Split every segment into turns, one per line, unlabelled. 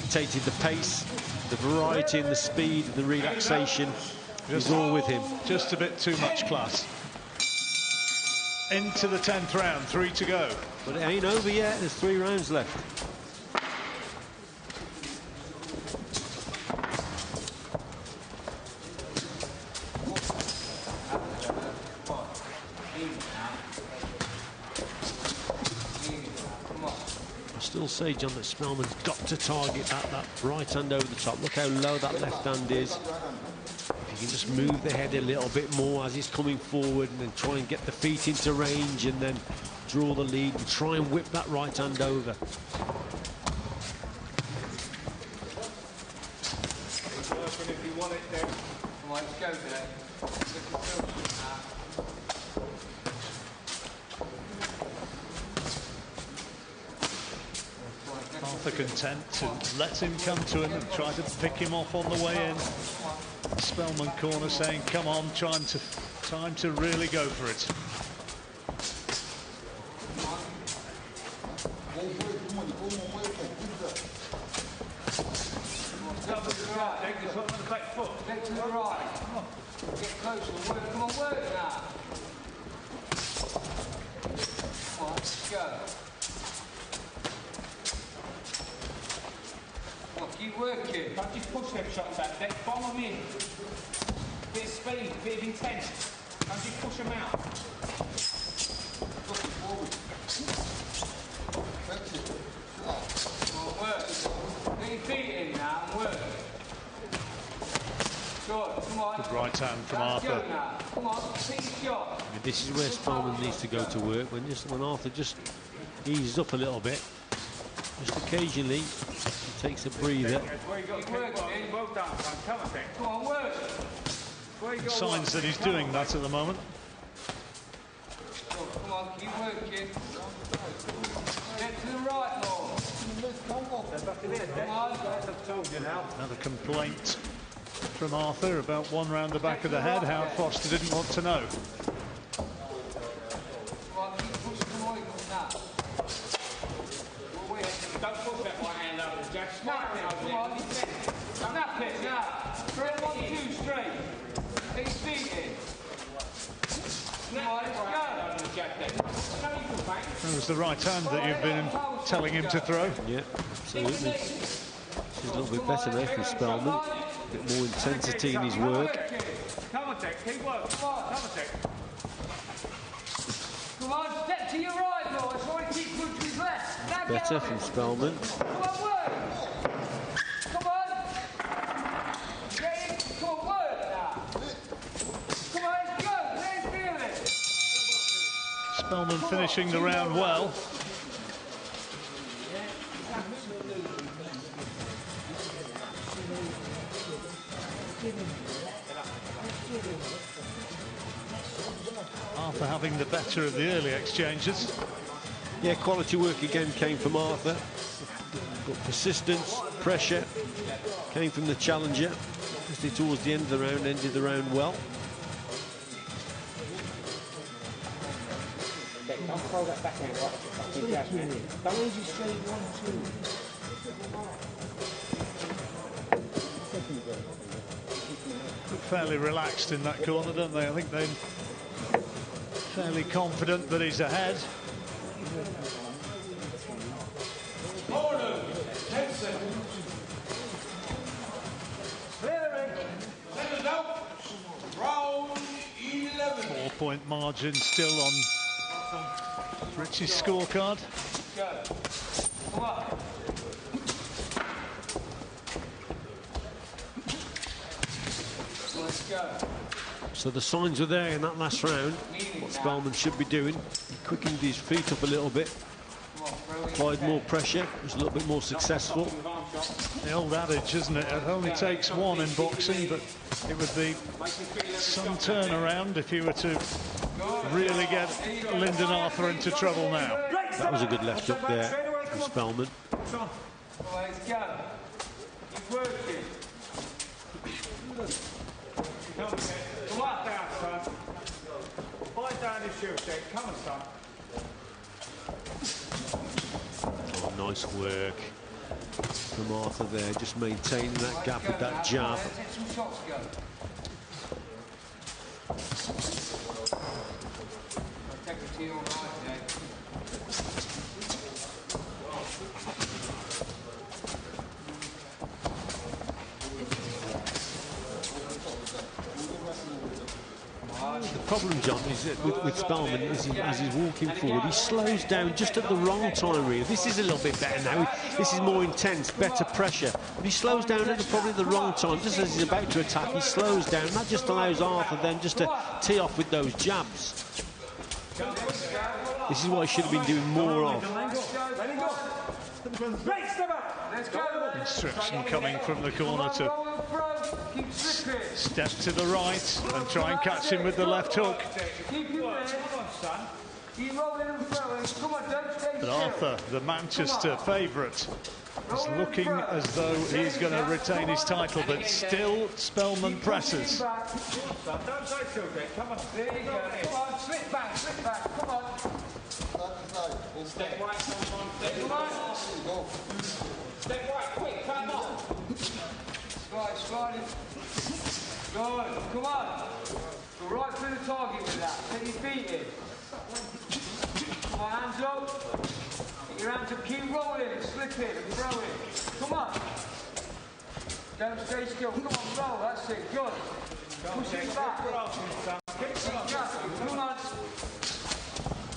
dictated the pace, the variety and the speed and the relaxation is all with him.
Just a bit too much class. Into the 10th round, 3 to go.
But it ain't over yet, there's 3 rounds left. I still say, John, that Spellman's got to target that right hand over the top. Look how low that left hand is. If you can just move the head a little bit more as he's coming forward and then try and get the feet into range and then draw the lead and try and whip that right hand over.
If you want it, then. Come on, let's go there.
Arthur content to let him come to him and try to pick him off on the way in. Spellman corner saying, come on, time to really go for it.
Leg to the right. Get closer. Work. Come on, work now. Come on, let's go. Come on, keep working.
Don't just push them shots out there. Bomb them in. Bit of speed, bit of intent. Don't just push them out.
Looking forward. Come on, work. Get your feet in now and work. Good, come on.
Good right hand from Arthur.
Come on, take your shot.
And this is where Spellman needs to go to work, when Arthur just eases up a little bit. Just occasionally, he takes a breather.
Come on, work.
Signs that he's doing that at the moment.
Come on, keep working. Get to the right, Lord. Come on.
Another complaint from Arthur about one round the back of the head. Howard Foster didn't want to know.
Come on, keep pushing the way now.
Don't push that right hand over, Jack.
Snap it, come on. Snap it now. 3, 1, 2, straight. Get your feet in. Come on, let's go.
That was the right hand that you've been telling him to throw.
Yeah, absolutely. This is a little bit better there from Spellman. A bit more intensity in his work.
Come on, Jack. Keep working. Come on, Jack.
Come on, step to your right, Lord. That's why he keeps going to his left.
Better from Spellman.
Come on, work. Come on. Get in. Come on, work now. Come on, let's go. Let's feel it.
Spellman finishing the round well. Arthur having the better of the early exchanges.
Yeah, quality work again came from Arthur. Got persistence, pressure, came from the challenger. Especially towards the end of the round, ended the round well.
Don't throw that backhand right at the fucking jab, man. Don't easy straight 1, 2.
Look fairly relaxed in that corner, don't they? I think they're fairly confident that he's ahead.
Corner, 10 seconds. Clearing. Seconds out. Round 11.
4-point margin still on Richie's scorecard.
Go. Come on. Let's go.
So the signs were there in that last round. What Spellman should be doing. He quickened his feet up a little bit. Applied more pressure. Was a little bit more successful.
The old adage, isn't it? It only takes one in boxing, but it would be some turnaround if you were to really get Lyndon Arthur into trouble now.
That was a good left hook there from Spellman.
Come on, let's go. Keep working.
Come on down, son. Fight down his shoe, Jake. Come on, son.
Oh, nice work. from Arthur there, just maintaining that gap with that jab. The problem, John, is that with Spellman, as he's walking forward, he slows down just at the wrong time, really. This is a little bit better now. This is more intense, better pressure. But he slows down at probably the wrong time. Just as he's about to attack, he slows down. That just allows Arthur then just to tee off with those jabs. This is what he should have been doing more of.
Instruction coming from the corner to step to the right and try and catch him with the left hook. But Arthur, the Manchester favourite, is looking as though he's going to retain his title, but still Spellman presses.
Come on, there you go. Come on, slip back, come on. Step right, someone. Step right. Step right, quick, come on. Slide. Good, come on. Go right through the target with that. Get your feet in. Come on, hands up. Get your hands up, keep rolling and slipping and throwing. Come on. Don't stay still. Come on, roll. That's it. Good. Push it back. Come on.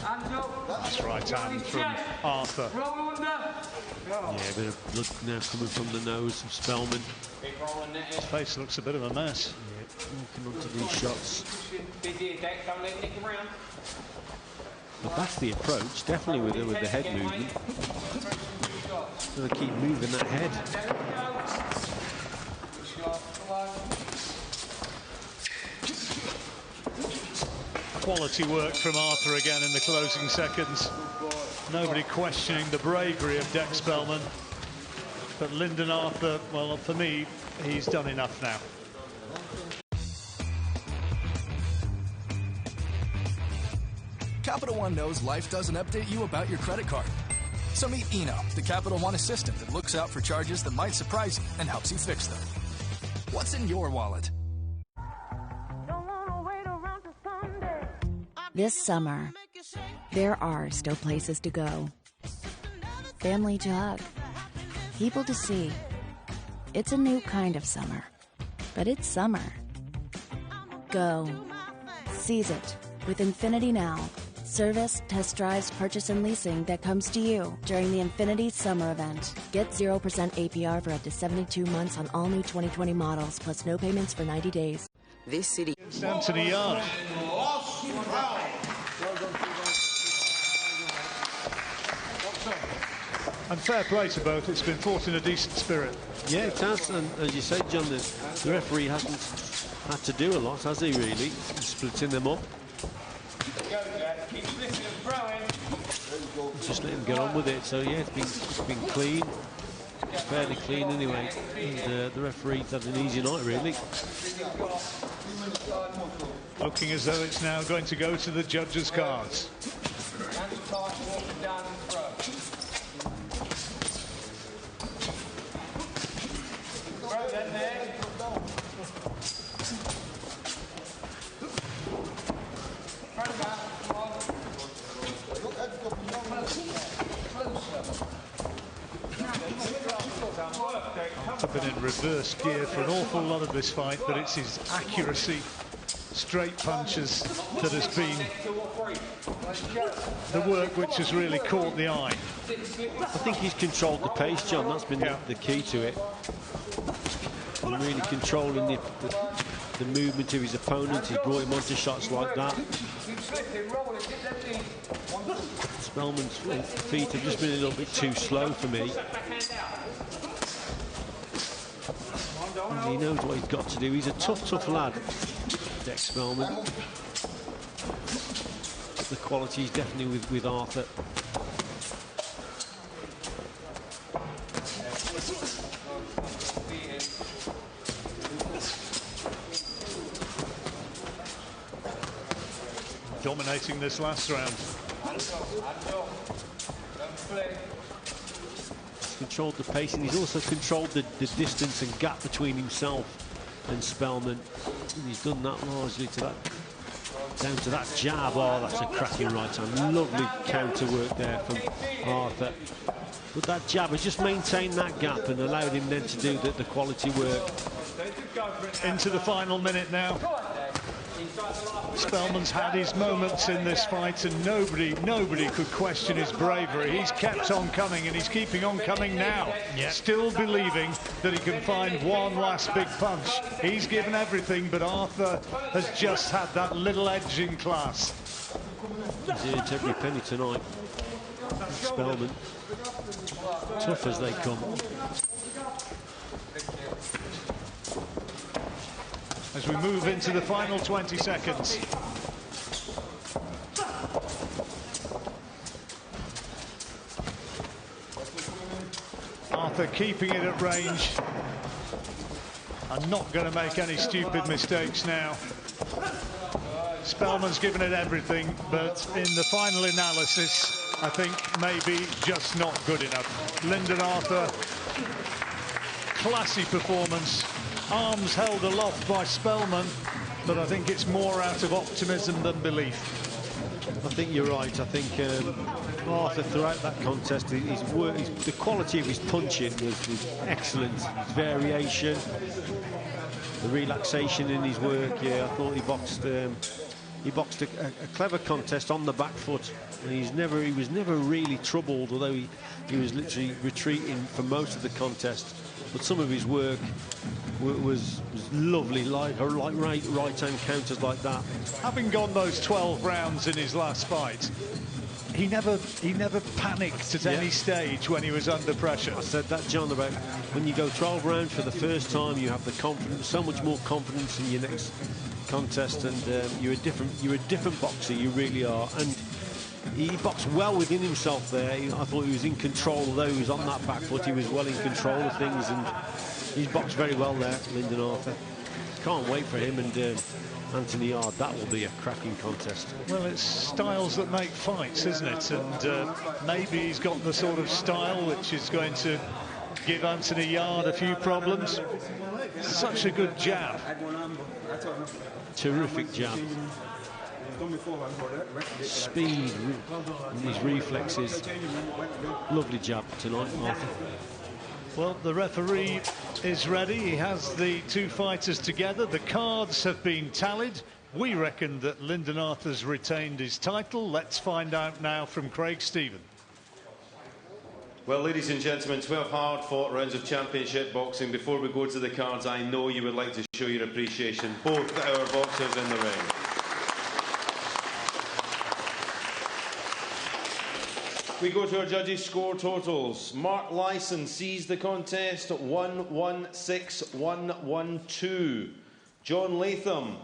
Hands up.
Nice right hand from Arthur.
Roll under.
Yeah, a bit of blood now coming from the nose of Spellman.
His face looks a bit of a mess.
Yeah, walking onto these shots. But that's the approach, definitely with the head movement. Gonna keep moving that head.
Quality work from Arthur again in the closing seconds. Nobody questioning the bravery of Dex Spellman. But Lyndon Arthur, well, for me, he's done enough now.
Capital One knows life doesn't update you about your credit card. So meet Eno, the Capital One assistant that looks out for charges that might surprise you and helps you fix them. What's in your wallet?
This summer, there are still places to go. Family to hug. People to see. It's a new kind of summer, but it's summer. Go. Seize it with Infinity Now. Service, test drives, purchase, and leasing that comes to you during the Infinity Summer Event. Get 0% APR for up to 72 months on all new 2020 models, plus no payments for 90 days.
This city.
It's Anthony Yarde. And fair play to both. It's been fought in a decent spirit.
Yeah, it has, and as you said, John, the referee hasn't had to do a lot, has he, really? He's splitting them up. Just let him get on with it. So, yeah, it's been clean. Fairly clean, anyway. And the referee's had an easy night, really.
Looking as though it's now going to go to the judges' cards. I've been in reverse gear for an awful lot of this fight, but it's his accuracy, straight punches, that has been the work which has really caught the eye.
I think he's controlled the pace, John. That's been the key to it. And really controlling the movement of his opponent. He's brought him onto shots like that. Spellman's feet have just been a little bit too slow for me. He knows what he's got to do. He's a tough lad, Dex Spellman. The quality is definitely with Arthur.
Dominating this last round.
controlled the pace, and he's also controlled the distance and gap between himself and Spellman. And he's done that largely to that, down to that jab. Oh, that's a cracking right hand. Lovely counter work there from Arthur. But that jab has just maintained that gap and allowed him then to do the quality work.
Into the final minute now. Spellman's had his moments in this fight, and nobody could question his bravery. He's kept on coming, and he's keeping on coming now. Still believing that he can find one last big punch. He's given everything, but Arthur has just had that little edge in class.
He's earned every penny tonight. Spellman, tough as they come.
As we move into the final 20 seconds. Arthur keeping it at range. I'm not going to make any stupid mistakes now. Spellman's given it everything, but in the final analysis, I think maybe just not good enough. Lyndon Arthur, classy performance. Arms held aloft by Spellman, but I think it's more out of optimism than belief.
I think you're right. I think Arthur, throughout that contest, his work, the quality of his punching was excellent. His variation, the relaxation in his work. Yeah, I thought he boxed a clever contest on the back foot, and he was never really troubled, although he was literally retreating for most of the contest. But some of his work was lovely, like right-hand counters like that.
Having gone those 12 rounds in his last fight, he never panicked at any stage when he was under pressure.
I said that, John, about when you go 12 rounds for the first time, you have the confidence, so much more confidence in your next contest, and you're a different boxer. You really are. And he boxed well within himself there. I thought he was in control, although he was on that back foot. He was well in control of things, and he's boxed very well there, Lyndon Arthur. Can't wait for him and Anthony Yarde. That will be a cracking contest.
Well, it's styles that make fights, isn't it? And maybe he's got the sort of style which is going to give Anthony Yarde a few problems. Such a good jab.
Terrific jab. Speed and his reflexes. Lovely jab tonight, Arthur.
Well, the referee is ready. He has the two fighters together. The cards have been tallied. We reckon that Lyndon Arthur's retained his title. Let's find out now from Craig Stephen.
Well, ladies and gentlemen, 12 hard-fought rounds of championship boxing. Before we go to the cards, I know you would like to show your appreciation, both our boxers in the ring. We go to our judges' score totals. Mark Lyson sees the contest at 116-112. John Latham,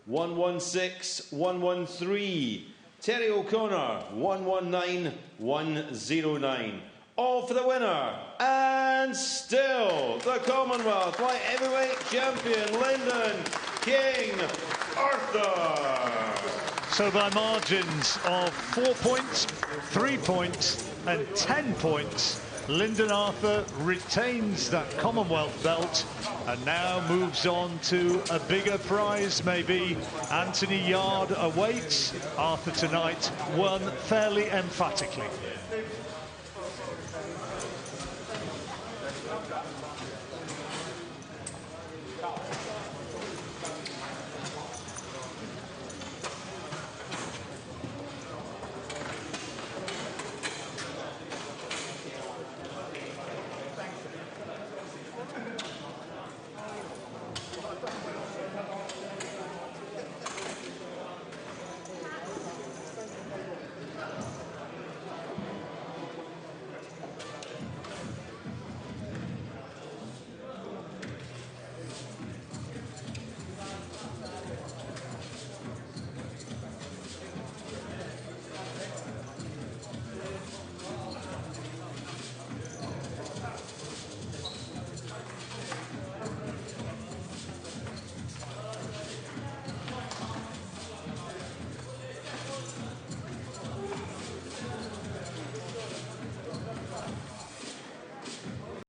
116-113. Terry O'Connor, 119-109. All for the winner, and still the Commonwealth Light Heavyweight Champion, Lyndon King Arthur.
So by margins of 4 points, 3 points and 10 points, Lyndon Arthur retains that Commonwealth belt and now moves on to a bigger prize. Maybe Anthony Yarde awaits. Arthur tonight won fairly emphatically.